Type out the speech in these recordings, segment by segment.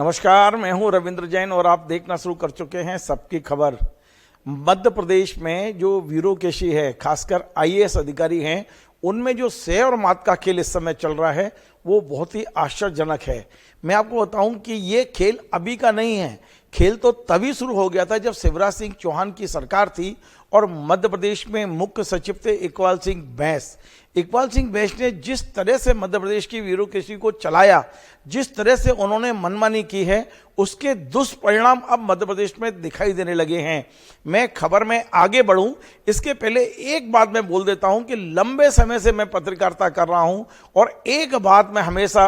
नमस्कार, मैं हूं रविंद्र जैन और आप देखना शुरू कर चुके हैं सबकी खबर। मध्य प्रदेश में जो ब्यूरोक्रेसी है, खासकर आईएएस अधिकारी हैं, उनमें जो शय और मात का खेल इस समय चल रहा है वो बहुत ही आश्चर्यजनक है। मैं आपको बताऊं कि ये खेल अभी का नहीं है। खेल तो तभी शुरू हो गया था जब शिवराज सिंह चौहान की सरकार थी और मध्य प्रदेश में मुख्य सचिव थे इकबाल सिंह बैंस। इकबाल सिंह बैंस ने जिस तरह से मध्य प्रदेश की ब्यूरोक्रेसी को चलाया, जिस तरह से उन्होंने मनमानी की है, उसके दुष्परिणाम अब मध्य प्रदेश में दिखाई देने लगे हैं। मैं खबर में आगे बढ़ूं इसके पहले एक बात मैं बोल देता हूं कि लंबे समय से मैं पत्रकारिता कर रहा हूं और एक बात मैं हमेशा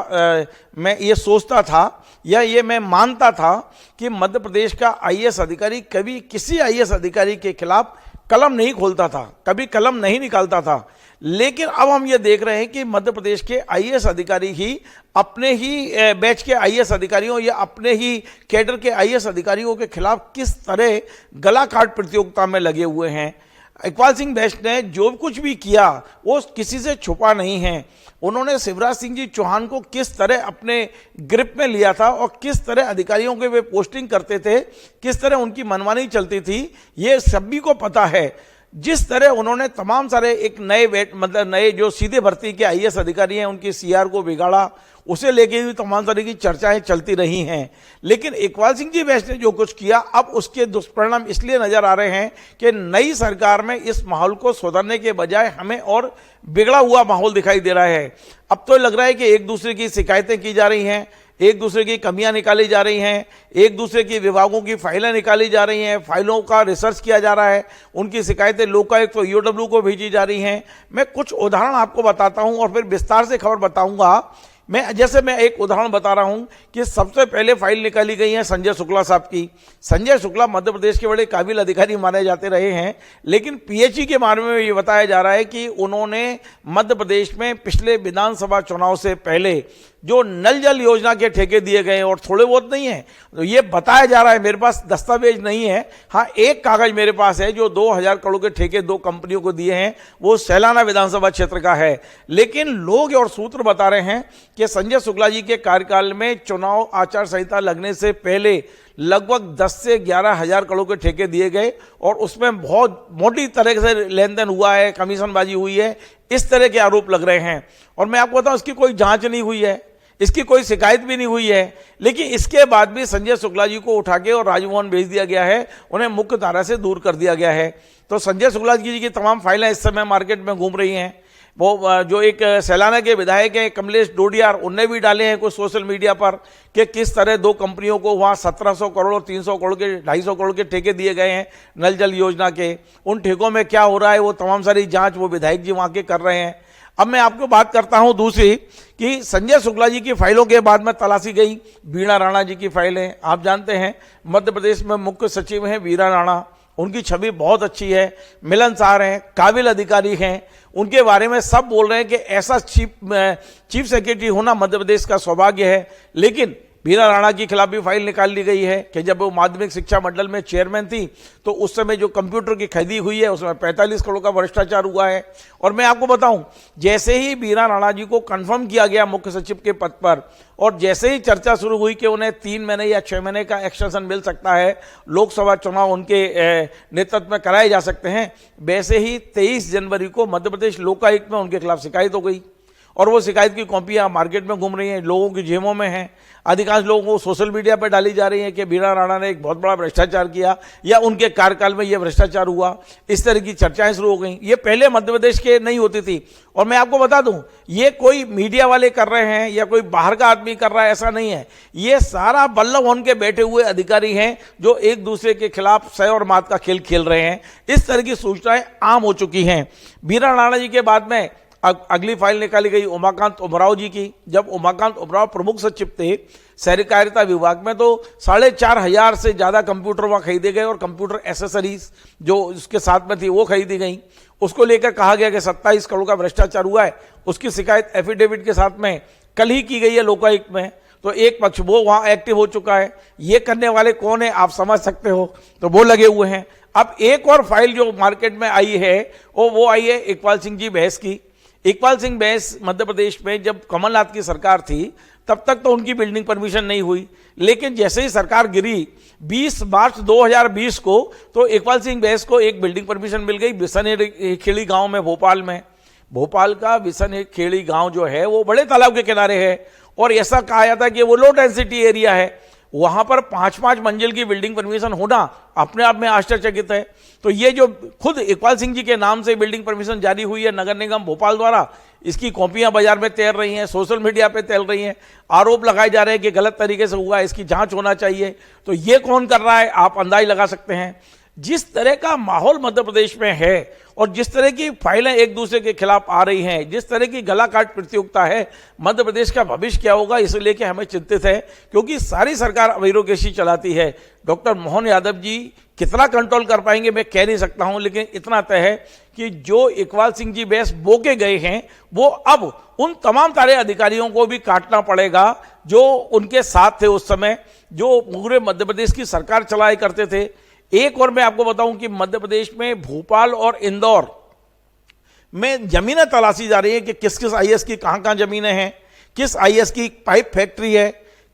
मैं ये सोचता था या ये मैं मानता था कि मध्य प्रदेश का आईएएस अधिकारी कभी किसी आईएएस अधिकारी के खिलाफ कलम नहीं खोलता था, कभी कलम नहीं निकालता था। लेकिन अब हम ये देख रहे हैं कि मध्य प्रदेश के आईएएस अधिकारी ही अपने ही बैच के आईएएस अधिकारियों या अपने ही कैडर के आईएएस अधिकारियों के खिलाफ किस तरह गला काट प्रतियोगिता में लगे हुए हैं। इकबाल सिंह बैंस ने जो कुछ भी किया वो किसी से छुपा नहीं है। उन्होंने शिवराज सिंह जी चौहान को किस तरह अपने ग्रिप में लिया था और किस तरह अधिकारियों के वे पोस्टिंग करते थे, किस तरह उनकी मनमानी चलती थी, ये सभी को पता है। जिस तरह उन्होंने तमाम सारे एक नए जो सीधे भर्ती के आईएएस अधिकारी हैं उनकी सीआर को बिगाड़ा, उसे लेके भी तमाम तरह की चर्चाएं चलती रही हैं। लेकिन इकबाल सिंह जी बैंस ने जो कुछ किया, अब उसके दुष्परिणाम इसलिए नजर आ रहे हैं कि नई सरकार में इस माहौल को सुधारने के बजाय हमें और बिगड़ा हुआ माहौल दिखाई दे रहा है। अब तो लग रहा है कि एक दूसरे की शिकायतें की जा रही हैं, एक दूसरे की कमियां निकाली जा रही हैं, एक दूसरे की विभागों की फाइलें निकाली जा रही हैं, फाइलों का रिसर्च किया जा रहा है, उनकी शिकायतें लोकायुक्त तो ईओडब्ल्यू को भेजी जा रही हैं। मैं कुछ उदाहरण आपको बताता हूं और फिर विस्तार से खबर बताऊंगा। मैं एक उदाहरण बता रहा हूं कि सबसे पहले फाइल निकाली गई है संजय शुक्ला साहब की। संजय शुक्ला मध्य प्रदेश के बड़े काबिल अधिकारी माने जाते रहे हैं, लेकिन पीएचई के बारे में ये बताया जा रहा है कि उन्होंने मध्य प्रदेश में पिछले विधानसभा चुनाव से पहले जो नल जल योजना के ठेके दिए गए और थोड़े बहुत नहीं है, तो ये बताया जा रहा है, मेरे पास दस्तावेज नहीं है। हाँ, एक कागज मेरे पास है जो 2000 करोड़ के ठेके 2 कंपनियों को दिए हैं, वो सैलाना विधानसभा क्षेत्र का है। लेकिन लोग और सूत्र बता रहे हैं कि संजय शुक्ला जी के कार्यकाल में चुनाव आचार संहिता लगने से पहले लगभग 10 से 11 हजार करोड़ के ठेके दिए गए और उसमें बहुत मोटी तरह से लेन देन हुआ है, कमीशनबाजी हुई है, इस तरह के आरोप लग रहे हैं। और मैं आपको बताऊं, इसकी कोई जांच नहीं हुई है, इसकी कोई शिकायत भी नहीं हुई है। लेकिन इसके बाद भी संजय शुक्ला जी को उठा के और राजभवन भेज दिया गया है, उन्हें मुख्य धारा से दूर कर दिया गया है। तो संजय शुक्ला जी की तमाम फाइलें इस समय मार्केट में घूम रही हैं। वो जो एक सैलाना के विधायक हैं कमलेश डोडियार, उनने भी डाले हैं कुछ सोशल मीडिया पर कि किस तरह 2 कंपनियों को वहाँ 1700 करोड़ और 300 करोड़ के 250 करोड़ के ठेके दिए गए हैं नल जल योजना के। उन ठेकों में क्या हो रहा है वो तमाम सारी जांच वो विधायक जी वहाँ के कर रहे हैं। अब मैं आपको बात करता हूं दूसरी कि संजय शुक्ला जी की फाइलों के बाद में तलाशी गई वीणा राणा जी की फाइलें। आप जानते हैं मध्य प्रदेश में मुख्य सचिव हैं वीणा राणा, उनकी छवि बहुत अच्छी है, मिलनसार हैं, काबिल अधिकारी हैं। उनके बारे में सब बोल रहे हैं कि ऐसा चीफ सेक्रेटरी होना मध्य प्रदेश का सौभाग्य है। लेकिन वीणा राणा के खिलाफ भी फाइल निकाल ली गई है कि जब वो माध्यमिक शिक्षा मंडल में चेयरमैन थी तो उस समय जो कंप्यूटर की खरीदी हुई है उसमें 45 करोड़ का भ्रष्टाचार हुआ है। और मैं आपको बताऊं, जैसे ही वीणा राणा जी को कंफर्म किया गया मुख्य सचिव के पद पर और जैसे ही चर्चा शुरू हुई कि उन्हें 3 महीने या 6 महीने का एक्सटेंशन मिल सकता है, लोकसभा चुनाव उनके नेतृत्व में कराए जा सकते हैं, वैसे ही 23 जनवरी को मध्य प्रदेश लोकायुक्त में उनके खिलाफ शिकायत हो गई और वो शिकायत की कॉपियां मार्केट में घूम रही हैं, लोगों की जेबों में हैं। अधिकांश लोगों को सोशल मीडिया पर डाली जा रही है कि वीणा राणा ने एक बहुत बड़ा भ्रष्टाचार किया या उनके कार्यकाल में ये भ्रष्टाचार हुआ। इस तरह की चर्चाएं शुरू हो गई। ये पहले मध्य प्रदेश के नहीं होती थी। और मैं आपको बता दूं, ये कोई मीडिया वाले कर रहे हैं या कोई बाहर का आदमी कर रहा है, ऐसा नहीं है। ये सारा बल्लभ भवन के बैठे हुए अधिकारी हैं जो एक दूसरे के खिलाफ शय और मात का खेल खेल रहे हैं। इस तरह की सूचनाएं आम हो चुकी हैं। वीणा राणा जी के बाद में अगली फाइल निकाली गई उमाकांत उमराव जी की। जब उमाकांत उमराव प्रमुख सचिव थे सहकारिता विभाग में, तो 4500 से ज्यादा कंप्यूटर वहां खरीदे गए और कंप्यूटर एसेसरीज जो उसके साथ में थी वो खरीदी गई। उसको लेकर कहा गया कि 27 करोड़ का भ्रष्टाचार हुआ है। उसकी शिकायत एफिडेविट के साथ में कल ही की गई है लोकायुक्त में। तो एक पक्ष वो वहां एक्टिव हो चुका है। ये करने वाले कौन है आप समझ सकते हो, तो वो लगे हुए हैं। अब एक और फाइल जो मार्केट में आई है वो आई है इकबाल सिंह जी बैंस की। इकबाल सिंह बैंस मध्य प्रदेश में जब कमलनाथ की सरकार थी तब तक तो उनकी बिल्डिंग परमिशन नहीं हुई। लेकिन जैसे ही सरकार गिरी 20 मार्च 2020 को, तो इकबाल सिंह बैस को एक बिल्डिंग परमिशन मिल गई बिसन खेड़ी गांव में, भोपाल में। भोपाल का बिसन खेड़ी गांव जो है वो बड़े तालाब के किनारे है, और ऐसा कहा जाता है कि वो लो डेंसिटी एरिया है। वहां पर 5-5 मंजिल की बिल्डिंग परमिशन होना अपने आप में आश्चर्यचकित है। तो ये जो खुद इकबाल सिंह जी के नाम से बिल्डिंग परमिशन जारी हुई है नगर निगम भोपाल द्वारा, इसकी कॉपियां बाजार में तैर रही हैं, सोशल मीडिया पे तैर रही हैं, आरोप लगाए जा रहे हैं कि गलत तरीके से हुआ है, इसकी जांच होना चाहिए। तो ये कौन कर रहा है, आप अंदाज लगा सकते हैं। जिस तरह का माहौल मध्य प्रदेश में है और जिस तरह की फाइलें एक दूसरे के खिलाफ आ रही हैं, जिस तरह की गलाकाट प्रतियोगिता है, मध्य प्रदेश का भविष्य क्या होगा इसे लेकर हमें चिंतित है। क्योंकि सारी सरकार अविरोकेशी चलाती है। डॉक्टर मोहन यादव जी कितना कंट्रोल कर पाएंगे मैं कह नहीं सकता हूं, लेकिन इतना तय है कि जो इकबाल सिंह जी बैस बोके गए हैं, वो अब उन तमाम सारे अधिकारियों को भी काटना पड़ेगा जो उनके साथ थे उस समय, जो पूरे मध्य प्रदेश की सरकार चलाया करते थे। एक और मैं आपको बताऊं कि मध्य प्रदेश में भोपाल और इंदौर में जमीनें तलाशी जा रही है कि किस किस आईएएस की कहां जमीनें हैं, किस आईएएस की पाइप फैक्ट्री है,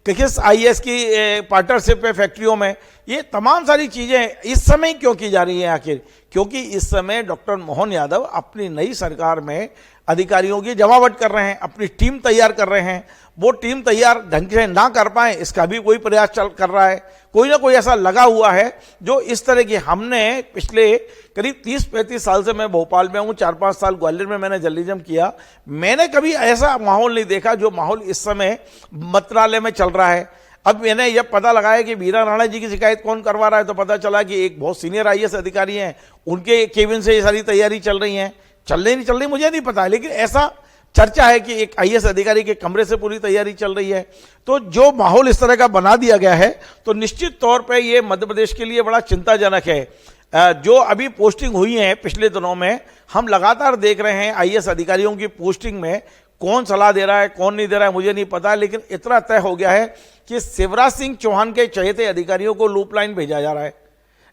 किस आईएएस की पार्टनरशिप है फैक्ट्रियों में। ये तमाम सारी चीजें इस समय क्यों की जा रही हैं आखिर? क्योंकि इस समय डॉक्टर मोहन यादव अपनी नई सरकार में अधिकारियों की जमावट कर रहे हैं, अपनी टीम तैयार कर रहे हैं। वो टीम तैयार ढंग से ना कर पाए इसका भी कोई प्रयास चल कर रहा है। कोई ना कोई ऐसा लगा हुआ है जो इस तरह की, हमने पिछले करीब 30-35 साल से मैं भोपाल में हूँ, 4-5 साल ग्वालियर में मैंने जर्नलिज्म किया, मैंने कभी ऐसा माहौल नहीं देखा जो माहौल इस समय मंत्रालय में चल रहा है। अब मैंने यह पता लगाया कि वीरा राणा जी की शिकायत कौन करवा रहा है, तो पता चला कि एक बहुत सीनियर आईएएस अधिकारी हैं, उनके केबिन से ये सारी तैयारी चल रही है। चल रही नहीं चल रही मुझे नहीं पता, लेकिन ऐसा चर्चा है कि एक आईएएस अधिकारी के कमरे से पूरी तैयारी चल रही है। तो जो माहौल इस तरह का बना दिया गया है, तो निश्चित तौर पे ये मध्य प्रदेश के लिए बड़ा चिंताजनक है। जो अभी पोस्टिंग हुई है पिछले दिनों में, हम लगातार देख रहे हैं आईएएस अधिकारियों की पोस्टिंग में कौन सलाह दे रहा है कौन नहीं दे रहा है मुझे नहीं पता, लेकिन इतना तय हो गया है कि शिवराज सिंह चौहान के चहेते अधिकारियों को लूप लाइन भेजा जा रहा है,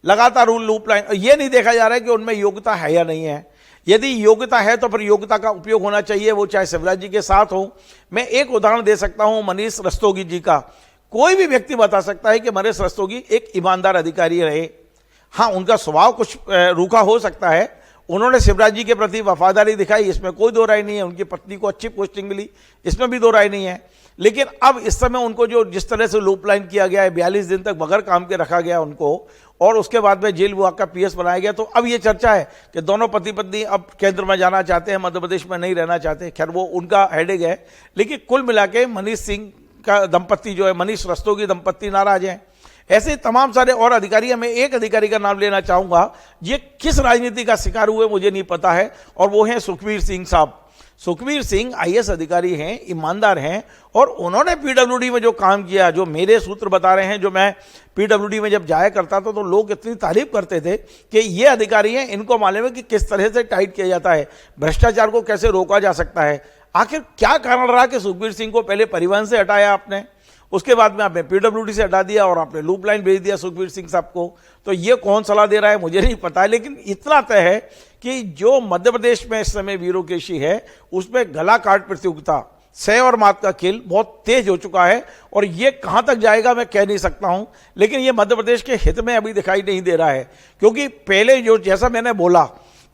लगातार लूप लाइन। ये नहीं देखा जा रहा है कि उनमें योग्यता है या नहीं है। यदि योग्यता है तो फिर योग्यता का उपयोग होना चाहिए, वो चाहे शिवराज जी के साथ हो। मैं एक उदाहरण दे सकता हूं मनीष रस्तोगी जी का। कोई भी व्यक्ति बता सकता है कि मनीष रस्तोगी एक ईमानदार अधिकारी रहे। हाँ, उनका स्वभाव कुछ रूखा हो सकता है, उन्होंने शिवराज जी के प्रति वफादारी दिखाई, इसमें कोई दो राय नहीं है। उनकी पत्नी को अच्छी पोस्टिंग मिली, इसमें भी दो राय नहीं है। लेकिन अब इस समय उनको जो जिस तरह से लूप लाइन किया गया है, 42 दिन तक बगैर काम के रखा गया उनको, और उसके बाद में जेल विभाग का पीएस बनाया गया। तो अब ये चर्चा है कि दोनों पति पत्नी अब केंद्र में जाना चाहते हैं, मध्य प्रदेश में नहीं रहना चाहते। खैर, वो उनका हेडेक है, लेकिन कुल मिला के मनीष सिंह का दंपत्ति जो है, मनीष रस्तोगी दंपत्ति नाराज हैं। ऐसे तमाम सारे और अधिकारी हैं। मैं एक अधिकारी का नाम लेना चाहूंगा, ये किस राजनीति का शिकार हुए मुझे नहीं पता है, और वो हैं सुखबीर सिंह साहब। सुखबीर सिंह आईएएस अधिकारी हैं, ईमानदार हैं, और उन्होंने पीडब्ल्यूडी में जो काम किया, जो मेरे सूत्र बता रहे हैं, जो मैं पीडब्ल्यूडी में जब जाया करता था तो लोग इतनी तारीफ करते थे कि ये अधिकारी हैं, इनको मालूम है कि किस तरह से टाइट किया जाता है, भ्रष्टाचार को कैसे रोका जा सकता है। आखिर क्या कारण रहा कि सुखबीर सिंह को पहले परिवहन से हटाया आपने, उसके बाद में आपने पीडब्ल्यूडी से हटा दिया और आपने लूप लाइन भेज दिया सुखबीर सिंह साहब को। तो ये कौन सलाह दे रहा है मुझे नहीं पता है, लेकिन इतना तय है कि जो मध्य प्रदेश में इस समय ब्यूरोक्रेसी है, उसमें गला काट प्रतियोगिता, सह और मात का खेल बहुत तेज हो चुका है, और ये कहां तक जाएगा मैं कह नहीं सकता हूं। लेकिन ये मध्य प्रदेश के हित में अभी दिखाई नहीं दे रहा है, क्योंकि पहले जो जैसा मैंने बोला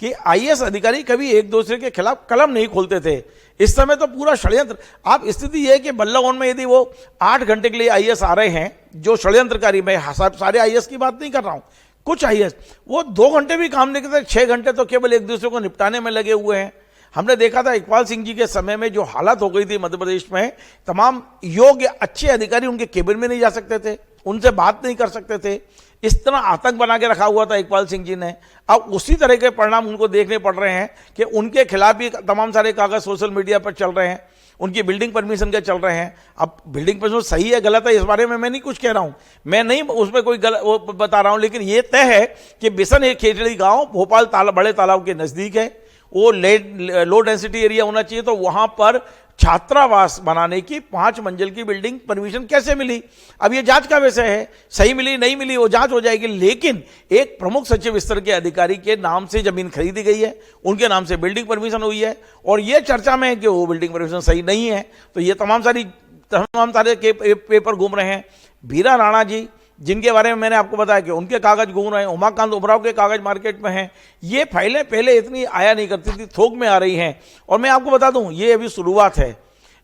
कि आईएएस अधिकारी कभी एक दूसरे के खिलाफ कलम नहीं खोलते थे, इस समय तो पूरा षड्यंत्र। आप स्थिति यह है कि बल्लभगढ़ में यदि वो 8 घंटे के लिए आईएएस आ रहे हैं जो षड्यंत्रकारी, मैं सारे आईएएस की बात नहीं कर रहा हूं, कुछ आईएएस वो 2 घंटे भी काम नहीं करते, 6 घंटे तो केवल एक दूसरे को निपटाने में लगे हुए हैं। हमने देखा था इकबाल सिंह जी के समय में जो हालत हो गई थी मध्य प्रदेश में, तमाम योग्य अच्छे अधिकारी उनके केबिन में नहीं जा सकते थे, उनसे बात नहीं कर सकते थे, इस तरह आतंक बना के रखा हुआ था इकबाल सिंह जी ने। अब उसी तरह के परिणाम उनको देखने पड़ रहे हैं कि उनके खिलाफ भी तमाम सारे कागज सोशल मीडिया पर चल रहे हैं, उनकी बिल्डिंग परमिशन के चल रहे हैं। अब बिल्डिंग परमिशन सही है गलत है इस बारे में मैं नहीं कुछ कह रहा हूं, मैं नहीं उसमें कोई गलत वो बता रहा हूं, लेकिन ये तय है कि बिसन एक खेजड़ी गांव भोपाल बड़े तालाब के नजदीक है, वो लो डेंसिटी एरिया होना चाहिए। तो वहां पर छात्रावास बनाने की 5 मंजिल की बिल्डिंग परमिशन कैसे मिली? अब ये जांच का विषय है, सही मिली नहीं मिली वो जांच हो जाएगी। लेकिन एक प्रमुख सचिव स्तर के अधिकारी के नाम से जमीन खरीदी गई है, उनके नाम से बिल्डिंग परमिशन हुई है, और ये चर्चा में है कि वो बिल्डिंग परमिशन सही नहीं है। तो ये तमाम सारी तमाम सारे के पेपर घूम रहे हैं। बीरा राणा जी, जिनके बारे में मैंने आपको बताया कि उनके कागज घूम रहे हैं, उमाकांत उमराव के कागज मार्केट में हैं। ये फाइलें पहले इतनी आया नहीं करती थी, थोक में आ रही हैं। और मैं आपको बता दूं, ये अभी शुरुआत है।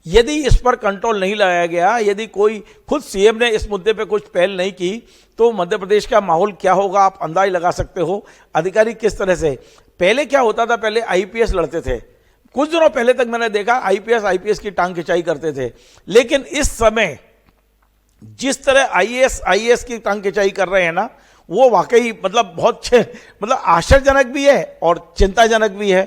यदि इस पर कंट्रोल नहीं लगाया गया, यदि कोई खुद सीएम ने इस मुद्दे पे कुछ पहल नहीं की, तो मध्य प्रदेश का माहौल क्या होगा आप अंदाज लगा सकते हो। अधिकारी किस तरह से, पहले क्या होता था, पहले आईपीएस लड़ते थे। कुछ दिनों पहले तक मैंने देखा आईपीएस की टांग खिंचाई करते थे। लेकिन इस समय जिस तरह आईएएस की टांग खिंचाई कर रहे हैं ना, वो वाकई मतलब बहुत आश्चर्यजनक भी है और चिंताजनक भी है।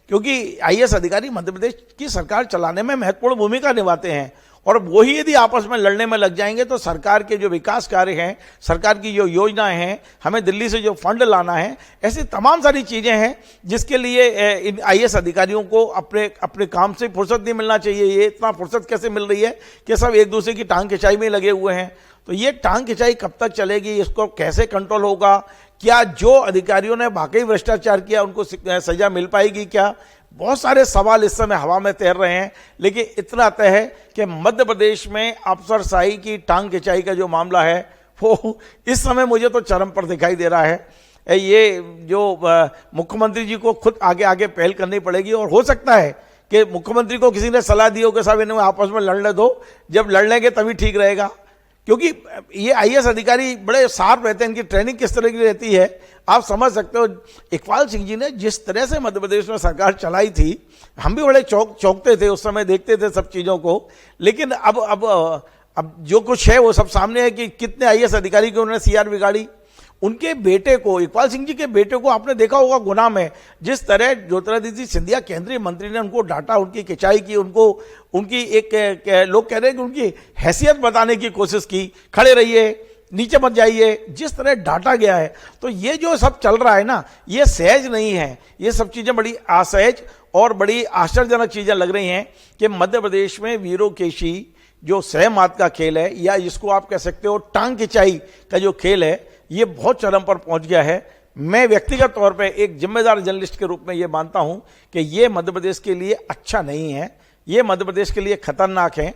क्योंकि आईएएस अधिकारी मध्य प्रदेश की सरकार चलाने में महत्वपूर्ण भूमिका निभाते हैं, और वही यदि आपस में लड़ने में लग जाएंगे तो सरकार के जो विकास कार्य हैं, सरकार की जो योजनाएं हैं, हमें दिल्ली से जो फंड लाना है, ऐसी तमाम सारी चीजें हैं जिसके लिए इन आईएएस अधिकारियों को अपने काम से फुर्सत नहीं मिलना चाहिए। ये इतना फुर्सत कैसे मिल रही है कि सब एक दूसरे की टांग खिंचाई में लगे हुए हैं। तो ये टांग खिंचाई कब तक चलेगी, इसको कैसे कंट्रोल होगा, क्या जो अधिकारियों ने वाकई भ्रष्टाचार किया उनको सजा मिल पाएगी क्या, बहुत सारे सवाल इस समय हवा में तैर रहे हैं। लेकिन इतना तय है कि मध्य प्रदेश में अफसरशाही की टांग खिंचाई का जो मामला है वो इस समय मुझे तो चरम पर दिखाई दे रहा है। ये जो मुख्यमंत्री जी को खुद आगे आगे पहल करनी पड़ेगी, और हो सकता है कि मुख्यमंत्री को किसी ने सलाह दी हो कि साहब इन्हें आपस में लड़ने दो, जब लड़ लेंगे तभी ठीक रहेगा। क्योंकि ये आईएएस अधिकारी बड़े शार्प रहते हैं, इनकी ट्रेनिंग किस तरह की रहती है आप समझ सकते हो। इकबाल सिंह जी ने जिस तरह से मध्य प्रदेश में सरकार चलाई थी, हम भी बड़े चौंकते थे उस समय, देखते थे सब चीज़ों को। लेकिन अब जो कुछ है वो सब सामने है कि कितने आईएएस अधिकारी की उन्होंने सीआर बिगाड़ी। उनके बेटे को, इकबाल सिंह जी के बेटे को आपने देखा होगा गुना में, जिस तरह ज्योतिरादित्य सिंधिया केंद्रीय मंत्री ने उनको डांटा, उनकी खिंचाई की, उनकी लोग कह रहे हैं कि उनकी हैसियत बताने की कोशिश की, खड़े रहिए, नीचे मत जाइए, जिस तरह डांटा गया है। तो ये जो सब चल रहा है ना, ये सहज नहीं है। ये सब चीजें बड़ी असहज और बड़ी आश्चर्यजनक चीजें लग रही हैं कि मध्य प्रदेश में वीरों केशी जो सहमात का खेल है, या जिसको आप कह सकते हो टांग खिंचाई का जो खेल है, ये बहुत चरम पर पहुंच गया है। मैं व्यक्तिगत तौर पे एक जिम्मेदार जर्नलिस्ट के रूप में ये मानता हूं कि ये मध्य प्रदेश के लिए अच्छा नहीं है, ये मध्य प्रदेश के लिए खतरनाक है।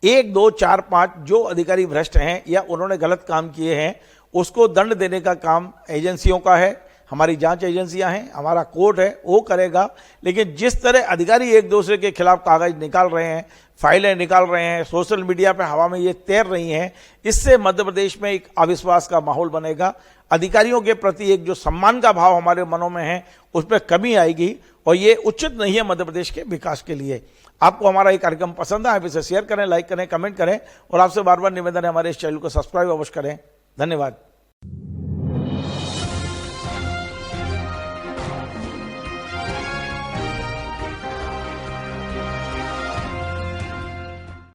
1, 2, 4, 5 जो अधिकारी भ्रष्ट हैं या उन्होंने गलत काम किए हैं, उसको दंड देने का काम एजेंसियों का है, हमारी जांच एजेंसियां हैं, हमारा कोर्ट है, वो करेगा। लेकिन जिस तरह अधिकारी एक दूसरे के खिलाफ कागज निकाल रहे हैं, फाइलें निकाल रहे हैं, सोशल मीडिया पे हवा में ये तैर रही हैं, इससे मध्य प्रदेश में एक अविश्वास का माहौल बनेगा। अधिकारियों के प्रति एक जो सम्मान का भाव हमारे मनों में है, उसमें कमी आएगी, और ये उचित नहीं है मध्य प्रदेश के विकास के लिए। आपको हमारा ये कार्यक्रम पसंद है, आप इसे शेयर करें, लाइक करें, कमेंट करें, और आपसे बार बार निवेदन है हमारे इस चैनल को सब्सक्राइब अवश्य करें। धन्यवाद।